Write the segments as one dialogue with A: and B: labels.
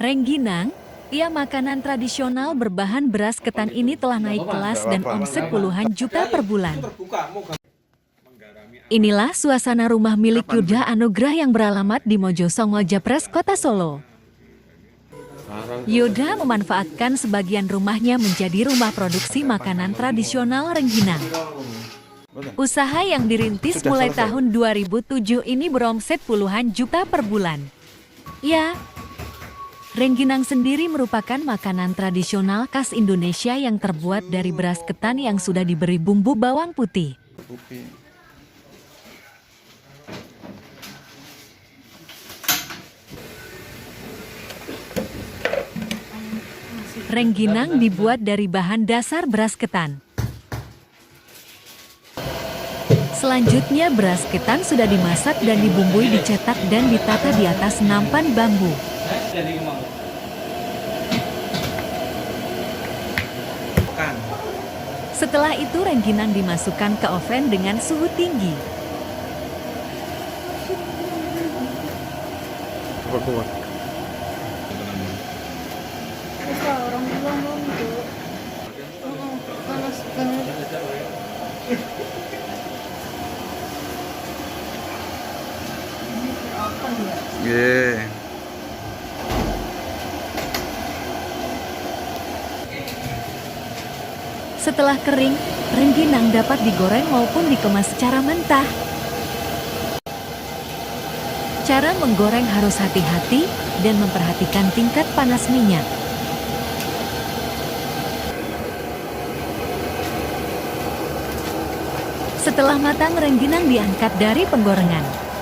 A: Rengginang, makanan tradisional berbahan beras ketan ini telah naik kelas dan omset puluhan juta per bulan. Inilah suasana rumah milik Yuda Anugrah yang beralamat di Mojosongo Japres, Kota Solo. Yuda memanfaatkan sebagian rumahnya menjadi rumah produksi makanan tradisional Rengginang. Usaha yang dirintis mulai tahun 2007 ini beromset puluhan juta per bulan. Ya, Rengginang sendiri merupakan makanan tradisional khas Indonesia yang terbuat dari beras ketan yang sudah diberi bumbu bawang putih. Rengginang dibuat dari bahan dasar beras ketan. Selanjutnya beras ketan sudah dimasak dan dibumbui, dicetak dan ditata di atas nampan bambu. Setelah itu rengginang dimasukkan ke oven dengan suhu tinggi.
B: Yeah.
A: Setelah kering, rengginang dapat digoreng maupun dikemas secara mentah. Cara menggoreng harus hati-hati dan memperhatikan tingkat panas minyak. Setelah matang, rengginang diangkat dari penggorengan.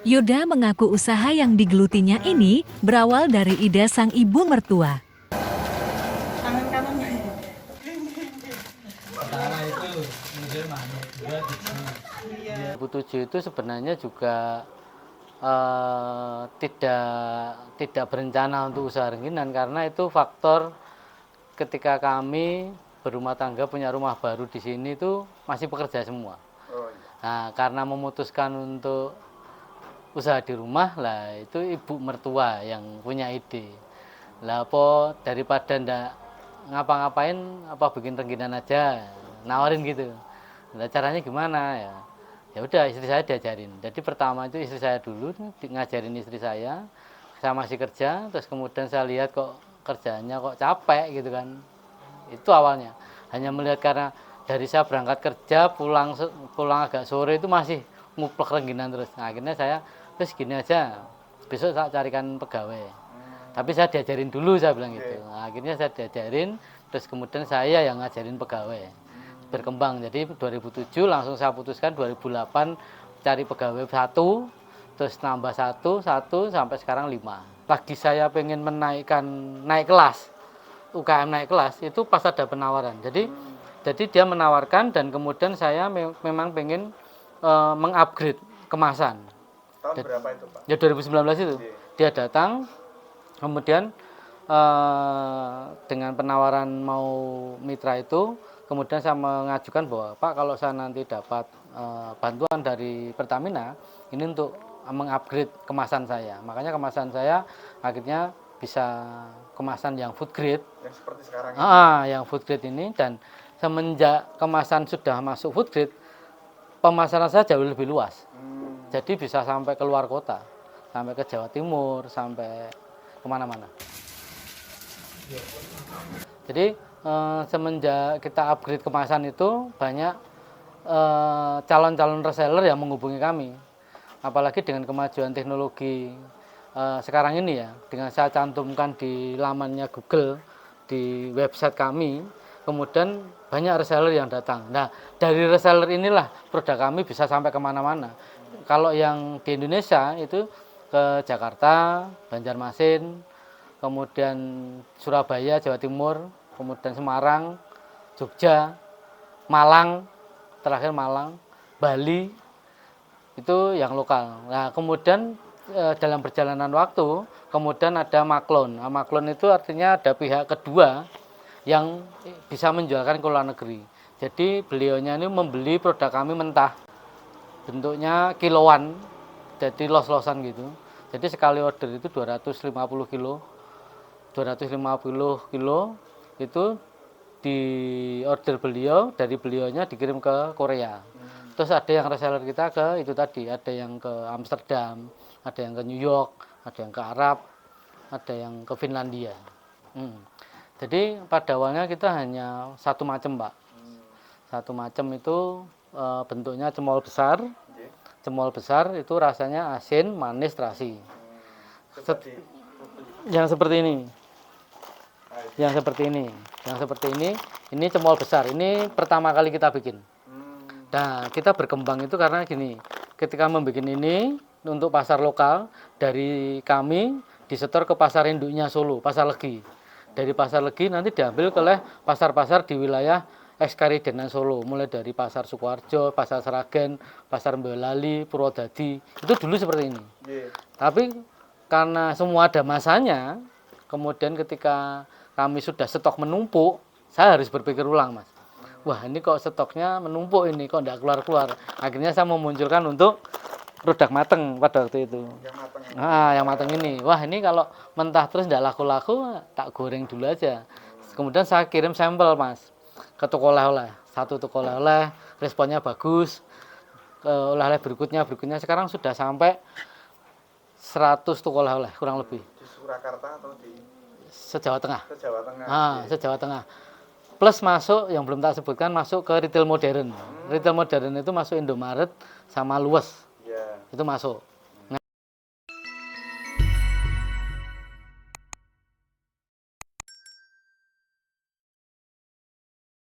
A: Yuda mengaku usaha yang digelutinya ini berawal dari ide sang ibu mertua.
C: Itu sebenarnya juga tidak berencana untuk usaha rengginang, karena itu faktor ketika kami berumah tangga punya rumah baru di sini itu masih pekerja semua. Nah, karena memutuskan untuk usaha di rumah lah, itu ibu mertua yang punya ide. Lah apa daripada ndak ngapa-ngapain, apa bikin rengginang aja, nawarin gitu. Nah, caranya gimana ya? Ya udah, istri saya diajarin. Jadi pertama itu istri saya dulu ngajarin istri saya masih kerja, terus kemudian saya lihat kok kerjanya kok capek gitu kan. Itu awalnya. Hanya melihat karena dari saya berangkat kerja pulang agak sore itu masih nguplek rengginang terus. Nah, akhirnya saya terus gini aja, besok saya carikan pegawai. Tapi saya diajarin dulu, saya bilang gitu. Nah, akhirnya saya diajarin, terus kemudian saya yang ngajarin pegawai. Berkembang, jadi 2007 langsung saya putuskan 2008 cari pegawai 1, terus nambah 1 sampai sekarang 5. Lagi saya pengen naik kelas, UKM naik kelas, itu pas ada penawaran. Jadi dia menawarkan dan kemudian saya memang pengen mengupgrade kemasan.
B: Tahun berapa itu, Pak?
C: Ya 2019 itu. Dia datang, kemudian dengan penawaran mau mitra itu, kemudian saya mengajukan bahwa Pak, kalau saya nanti dapat bantuan dari Pertamina, ini untuk mengupgrade kemasan saya. Makanya kemasan saya akhirnya bisa kemasan yang food grade.
B: Yang seperti sekarang ini.
C: Yang food grade ini, dan semenjak kemasan sudah masuk food grade, pemasaran saya jauh lebih luas. Jadi bisa sampai ke luar kota, sampai ke Jawa Timur, sampai kemana-mana. Jadi semenjak kita upgrade kemasan itu, banyak calon-calon reseller yang menghubungi kami. Apalagi dengan kemajuan teknologi sekarang ini ya, dengan saya cantumkan di lamannya Google, di website kami, kemudian banyak reseller yang datang. Nah, dari reseller inilah produk kami bisa sampai kemana-mana. Kalau yang di Indonesia itu ke Jakarta, Banjarmasin, kemudian Surabaya, Jawa Timur, kemudian Semarang, Jogja, Malang, terakhir Malang, Bali, itu yang lokal. Nah, kemudian dalam perjalanan waktu, kemudian ada maklon. Nah, maklon itu artinya ada pihak kedua yang bisa menjualkan ke luar negeri. Jadi beliaunya ini membeli produk kami mentah, bentuknya kiloan, jadi los-losan gitu. Jadi sekali order itu 250 kilo. 250 kilo itu di order beliau, dari beliaunya dikirim ke Korea. Terus ada yang reseller kita ke itu tadi, ada yang ke Amsterdam, ada yang ke New York, ada yang ke Arab, ada yang ke Finlandia. Jadi pada awalnya kita hanya satu macam, Pak. Satu macam itu bentuknya cemol besar. Cemol besar itu rasanya asin, manis, terasi. Yang seperti ini. Yang seperti ini cemol besar. Ini pertama kali kita bikin. Nah, kita berkembang itu karena gini, ketika membuat ini untuk pasar lokal, dari kami disetor ke pasar induknya Solo, Pasar Legi. Dari Pasar Legi nanti diambil oleh pasar-pasar di wilayah Ekskaridenan Solo, mulai dari Pasar Sukoharjo, Pasar Seragen, Pasar Boyolali, Purwodadi. Itu dulu seperti ini. Tapi karena semua ada masanya, kemudian ketika kami sudah stok menumpuk, saya harus berpikir ulang, Mas. Wah, ini kok stoknya menumpuk ini, kok enggak keluar-keluar. Akhirnya saya memunculkan untuk produk mateng pada waktu itu. Yang mateng ini. Wah, ini kalau mentah terus enggak laku-laku, tak goreng dulu aja. Kemudian saya kirim sampel, Mas, ke toko oleh-oleh. Satu toko oleh-oleh, responnya bagus. Oleh-oleh berikutnya sekarang sudah sampai 100 toko oleh-oleh kurang lebih.
B: Di Surakarta atau di
C: Se-Jawa Tengah.
B: Se-Jawa Tengah.
C: Se-Jawa Tengah. Plus masuk yang belum tak sebutkan, masuk ke retail modern. Retail modern itu masuk Indomaret sama Luwes. Itu masuk.